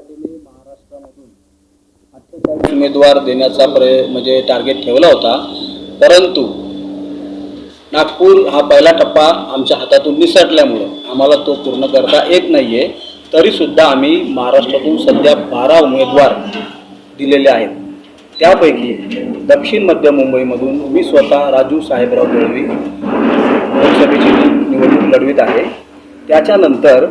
पार्टीने महाराष्ट्रामधून 48 उमेदवार देण्याचा म्हणजे टार्गेट ठेवला होता, परंतु नागपूर हा पहिला टप्पा आमच्या हातातून निसटल्यामुळे आम्हाला तो पूर्ण करता येत नाही आहे. तरीसुद्धा आम्ही महाराष्ट्रातून सध्या 12 उमेदवार दिलेले आहेत. त्यापैकी दक्षिण मध्य मुंबईमधून मी स्वतः राजू साहेबराव दळवी लोकसभेची निवडणूक लढवित आहे. त्याच्यानंतर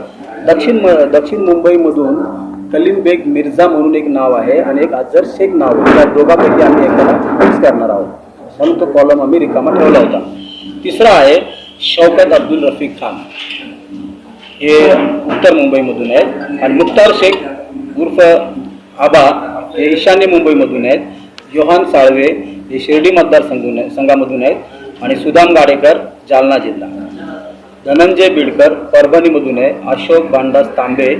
दक्षिण मुंबईमधून कलीम बेग मिर्झा म्हणून एक नाव आहे आणि एक अजहर शेख नाव आहे. त्या दोघांपैकी आम्ही एकाला फिक्स करणार आहोत, म्हणून तो कॉलम आम्ही रिकामा ठेवला होता. तिसरा आहे शौकत अब्दुल रफीक खान, हे उत्तर मुंबईमधून आहेत. आणि मुख्तार शेख उर्फ आबा हे ईशान्य मुंबईमधून आहेत. योहान साळवे हे शिर्डी मतदारसंघामधून आहेत. आणि सुदाम गाडेकर जालना जिल्हा. धनंजय बिडकर परभणीमधून आहे. अशोक भांडास तांबे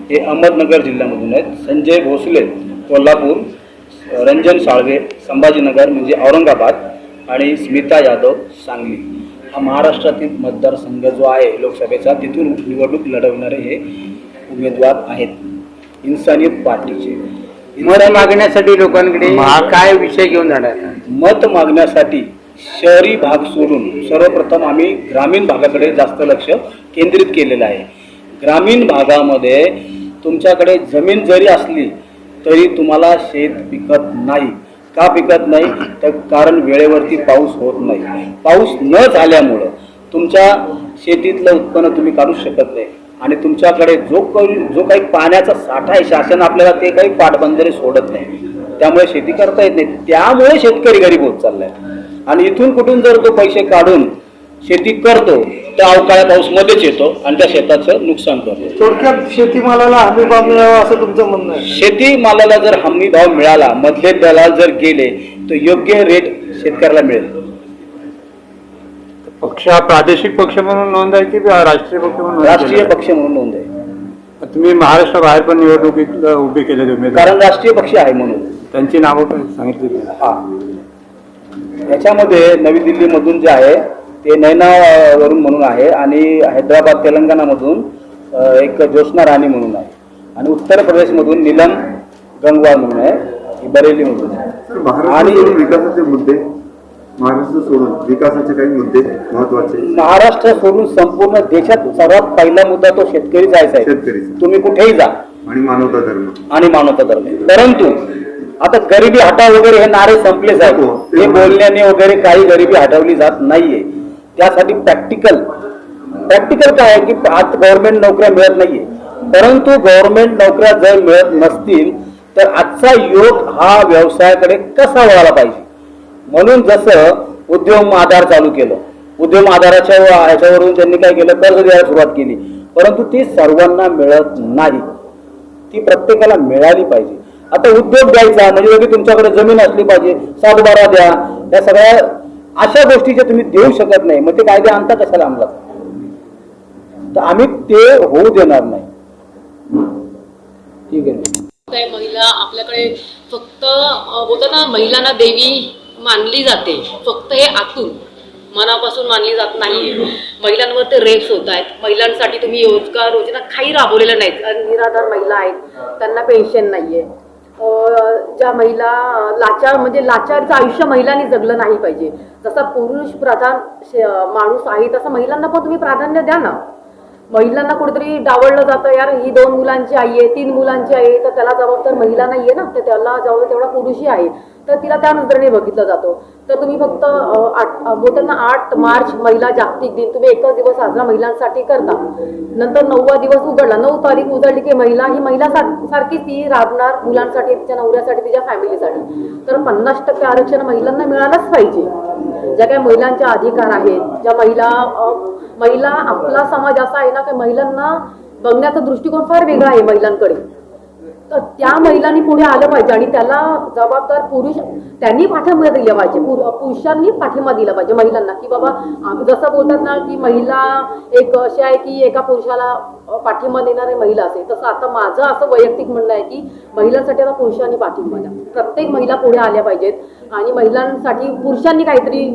हे अहमदनगर जिल्ह्यामधून आहेत. संजय भोसले कोल्हापूर. रंजन साळवे संभाजीनगर म्हणजे औरंगाबाद. आणि स्मिता यादव सांगली. हा महाराष्ट्रातील मतदारसंघ जो आहे लोकसभेचा, तिथून निवडणूक लढवणारे हे उमेदवार आहेत इन्सानियत पार्टीचे. मत मागण्यासाठी लोकांकडे काय विषय घेऊन जाणार? मत मागण्यासाठी शहरी भाग सोडून सर्वप्रथम आम्ही ग्रामीण भागाकडे जास्त लक्ष केंद्रित केलेलं आहे. ग्रामीण भागामध्ये तुमच्याकडे जमीन जरी असली तरी तुम्हाला शेत पिकत नाही. का पिकत नाही? तर कारण वेळेवरती पाऊस होत नाही. पाऊस न झाल्यामुळं तुमच्या शेतीतलं उत्पन्न तुम्ही काढू शकत नाही. आणि तुमच्याकडे जो काही पाण्याचा साठा आहे, शासन आपल्याला ते काही पाटबंधारे सोडत नाही, त्यामुळे शेती करता येत नाही. त्यामुळे शेतकरी गरीब होत चाललाय. आणि इथून कुठून जर तो पैसे काढून शेती करतो तर अवकाळी पाऊस मध्येच येतो आणि त्या शेताचं नुकसान करतो. थोडक्यात शेतीमालाला हमी भाव मिळावा असं तुमचं म्हणणं आहे? शेतीमालाला जर हमी भाव मिळाला, मधले दलाल जर गेले तर योग्य रेट शेतकऱ्याला मिळेल. पक्ष हा प्रादेशिक पक्ष म्हणून नोंद आहे की राष्ट्रीय पक्ष म्हणून? राष्ट्रीय पक्ष म्हणून नोंद आहे. तुम्ही महाराष्ट्राबाहेर पण निवडणुकीत उभे केलेले उमेदवार? कारण राष्ट्रीय पक्ष आहे म्हणून. त्यांची नावं पण सांगितली? हा, याच्यामध्ये नवी दिल्लीमधून जे आहे ते नैना वरून म्हणून आहे. आणि हैदराबाद तेलंगणामधून एक ज्योत्स्ना राणी म्हणून आहे. आणि उत्तर प्रदेशमधून नीलम गंगवार म्हणून आहे, बरेलीमधून आहे. आणि विकासाचे मुद्दे, महाराष्ट्र सोडून विकासाचे काही मुद्दे महत्वाचे. महाराष्ट्र सोडून संपूर्ण देशात सर्वात पहिला मुद्दा तो शेतकरीचा आहे साहेब. शेतकरीचा. तुम्ही कुठेही जा. आणि मानवता धर्म. आणि मानवता धर्म. परंतु आता गरिबी हटाव वगैरे हे नारे संपले साहेब. हे बोलण्याने वगैरे काही गरिबी हटवली जात नाहीये. त्यासाठी प्रॅक्टिकल काय आहे की आज गव्हर्नमेंट नोकऱ्या मिळत नाहीये, परंतु गव्हर्नमेंट नोकऱ्या जर मिळत नसतील तर आजचा युवक हा व्यवसायाकडे कसा वळाला पाहिजे. म्हणून जसं उद्यम आधार चालू केलं, उद्यम आधाराच्या ह्याच्यावरून त्यांनी काय केलं, कर्ज द्यायला सुरुवात केली. परंतु ती सर्वांना मिळत नाही, ती प्रत्येकाला मिळाली पाहिजे. आता उद्योग द्यायचा म्हणजे तुमच्याकडे जमीन असली पाहिजे, सातबारा द्या, या सगळ्या अशा गोष्टीचे तुम्ही देऊ शकत नाही. मग ते कायदे आणता कशाला अंमलात? तर आम्ही ते होऊ देणार नाही. ठीक आहे. महिला आपल्याकडे फक्त बोलतात ना, महिलांना देवी मानली जाते, फक्त हे आतून मनापासून मानली जात नाहीये. महिलांवर ते रेप्स होत आहेत. महिलांसाठी तुम्ही योजना काही राबवलेल्या नाहीत. निराधार महिला आहेत, त्यांना पेन्शन नाहीये. ज्या महिला लाचारचं आयुष्य महिलांनी जगलं नाही पाहिजे. जसा पुरुष प्रधान माणूस आहे तसं महिलांना पण तुम्ही प्राधान्य द्या ना. महिलांना कुठेतरी डावळलं जातं, यार ही 2 मुलांची आई आहे, 3 मुलांची आई आहे, तर त्याला जबाबदार महिला नाहीये ना, तर त्याला जबाबदार तेवढा पुरुषी आहे, तर तिला त्या नजरेने बघितलं जातो. तर तुम्ही फक्त बोलताना 8 मार्च महिला जागतिक दिन तुम्ही एकच दिवस साजरा महिलांसाठी करता. नंतर 9वा दिवस उघडला, 9 तारीख उजळली की महिला ही महिला सारखी ती राबणार मुलांसाठी, तिच्या नवऱ्यासाठी, तिच्या फॅमिलीसाठी. तर 50% आरक्षण महिलांना मिळालंच पाहिजे. ज्या काही महिलांचे अधिकार आहेत, ज्या महिला आपला समाज असा आहे ना की महिलांना बघण्याचा दृष्टिकोन फार वेगळा आहे महिलांकडे. तर त्या महिलांनी पुढे आलं पाहिजे आणि त्याला जबाबदार पुरुष त्यांनी पाठिंबा दिला पाहिजे. पुरुषांनी पाठिंबा दिला पाहिजे महिलांना की बाबा जसं बोलतात ना की महिला एक अशी आहे की एका पुरुषाला पाठिंबा देणारी महिला असेल, तसं आता माझं असं वैयक्तिक म्हणणं आहे की महिलांसाठी आता पुरुषांनी पाठिंबा द्या. प्रत्येक महिला पुढे आल्या पाहिजेत आणि महिलांसाठी पुरुषांनी काहीतरी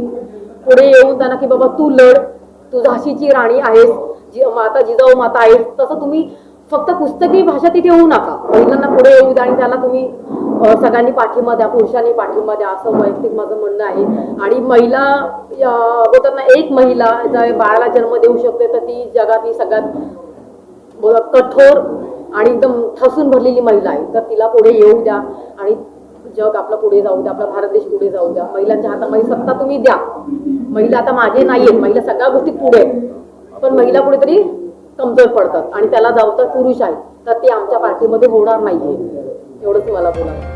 पुढे येऊन त्यांना की बाबा तू लढ, तू झाशीची राणी आहेस, माता जिजाऊ माता आहेस, तसं तुम्ही फक्त पुस्तकी भाषा तिथे होऊ नका, महिलांना पुढे येऊ द्या आणि त्याला तुम्ही सगळ्यांनी पाठिंबा द्या, पुरुषांनी पाठिंबा द्या, असं वैयक्तिक माझं म्हणणं आहे. आणि महिला बोलतात ना, एक महिला जर बाळाला जन्म देऊ शकते तर ती जगातली सगळ्यात कठोर आणि एकदम ठसून भरलेली महिला आहे. तर तिला पुढे येऊ द्या आणि जग आपलं पुढे जाऊ द्या, आपला भारत देश पुढे जाऊ द्या. महिलांच्या हातामध्ये सत्ता तुम्ही द्या. महिला आता मागे नाहीयेत, महिला सगळ्या गोष्टीत पुढे आहेत, पण महिला पुढे तरी कमजोर पडतात आणि त्याला जाऊ तर पुरुष आहेत, तर ते आमच्या पार्टीमध्ये होणार नाहीये. एवढंच मला बोलायचं.